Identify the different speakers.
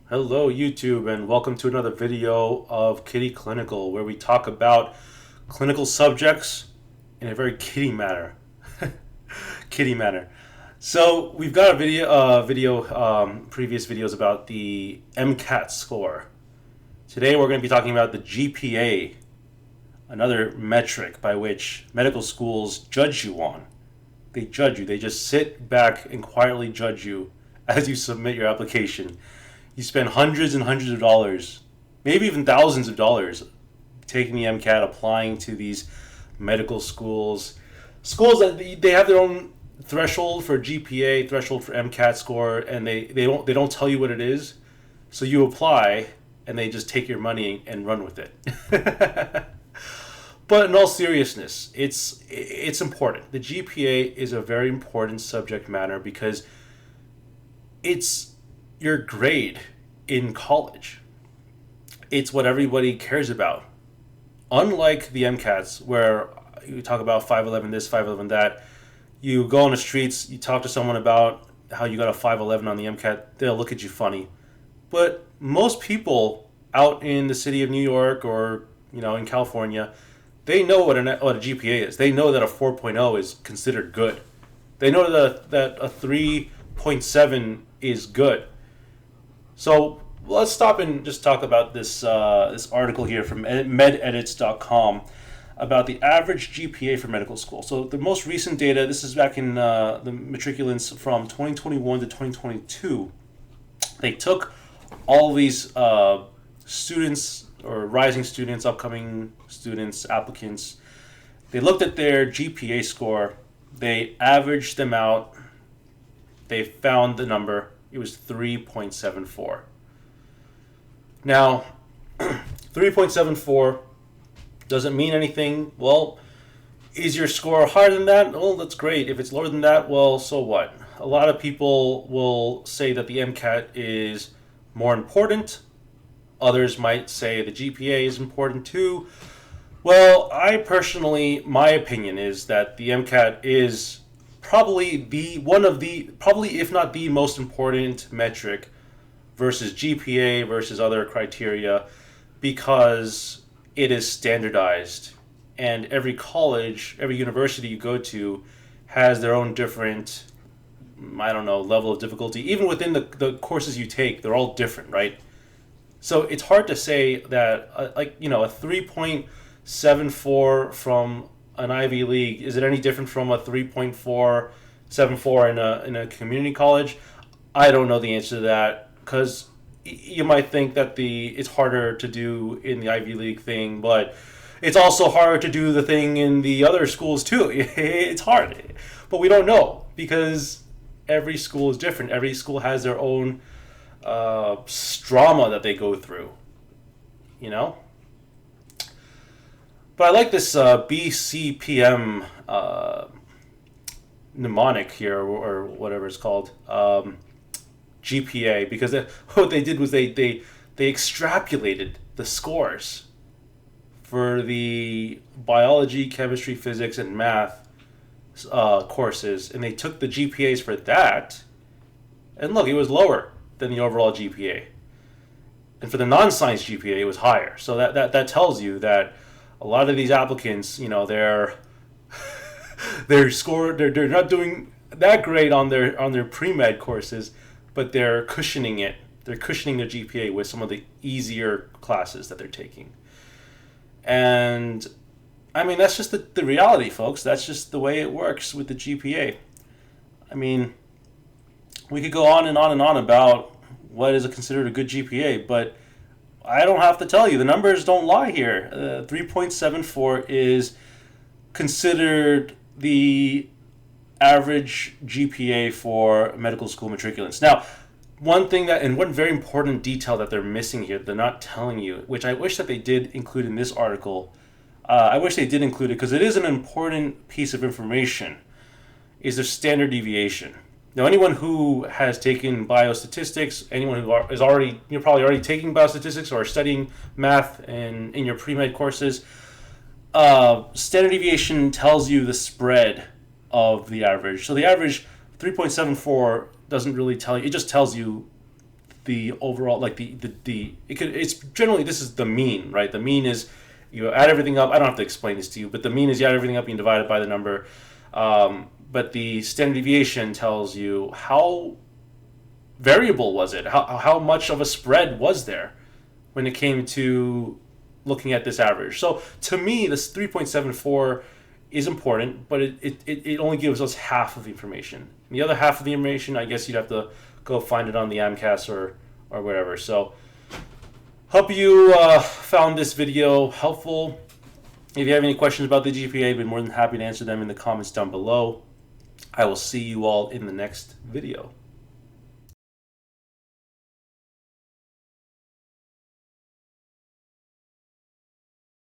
Speaker 1: Hello YouTube and welcome to another video of Kitty Clinical where we talk about clinical subjects in a very kitty manner. Kitty manner. So we've got a previous videos about the MCAT score. Today we're going to be talking about the GPA, another metric by which medical schools judge you on. They judge you. They just sit back and quietly judge you as you submit your application. You spend hundreds and hundreds of dollars, maybe even thousands of dollars, taking the MCAT, applying to these medical schools. Schools that they have their own threshold for GPA, threshold for MCAT score, and they don't tell you what it is. So you apply, and they just take your money and run with it. But in all seriousness, it's important. The GPA is a very important subject matter because it's your grade in college. It's what everybody cares about. Unlike the MCATs, where you talk about 511 this, 511 that, you go on the streets, you talk to someone about how you got a 511 on the MCAT, they'll look at you funny. But most people out in the city of New York or in California, they know what a GPA is. They know that a 4.0 is considered good. They know that a 3.7 is good. So let's stop and just talk about this article here from MedEdits.com about the average GPA for medical school. So the most recent data, this is back in the matriculants from 2021 to 2022. They took all these students or rising students, upcoming students, applicants. They looked at their GPA score. They averaged them out. They found the number. It was 3.74. Now, 3.74 doesn't mean anything. Well, is your score higher than that? Oh, that's great. If it's lower than that, well, so what? A lot of people will say that the MCAT is more important. Others might say the GPA is important too. Well, my opinion is that the MCAT is probably if not the most important metric versus GPA versus other criteria, because it is standardized, and every college, every university you go to has their own different, level of difficulty. Even within the courses you take, they're all different, right? So it's hard to say that a 3.74 from an Ivy League, is it any different from a 3.474 in a community college? I don't know the answer to that, because you might think that it's harder to do in the Ivy League thing, but it's also harder to do the thing in the other schools too. It's hard, but we don't know because every school is different. Every school has their own strama that they go through, But I like this BCPM mnemonic here, or whatever it's called, GPA, because what they did was they extrapolated the scores for the biology, chemistry, physics, and math courses, and they took the GPAs for that, and look, it was lower than the overall GPA. And for the non-science GPA, it was higher. So that tells you that a lot of these applicants, they're not doing that great on their pre-med courses, but they're cushioning it. They're cushioning their GPA with some of the easier classes that they're taking. And I mean, that's just the reality, folks. That's just the way it works with the GPA. I mean, we could go on and on and on about what is considered a good GPA, but I don't have to tell you. The numbers don't lie here. 3.74 is considered the average GPA for medical school matriculants. Now, one very important detail that they're missing here, they're not telling you, which I wish that they did include in this article. I wish they did include it because it is an important piece of information, is their standard deviation. Now, anyone who has taken biostatistics, anyone who is already, you're probably already taking biostatistics or studying math in your pre-med courses, standard deviation tells you the spread of the average. So the average 3.74 doesn't really tell you, it just tells you the overall, like it's generally, this is the mean, right? The mean is you add everything up. I don't have to explain this to you, but the mean is you add everything up and you divide it by the number. But the standard deviation tells you how variable was it, how much of a spread was there when it came to looking at this average. So to me, this 3.74 is important, but it only gives us half of the information. And the other half of the information, I guess you'd have to go find it on the AMCAS or whatever. So hope you found this video helpful. If you have any questions about the GPA, I'd be more than happy to answer them in the comments down below. I will see you all in the next video.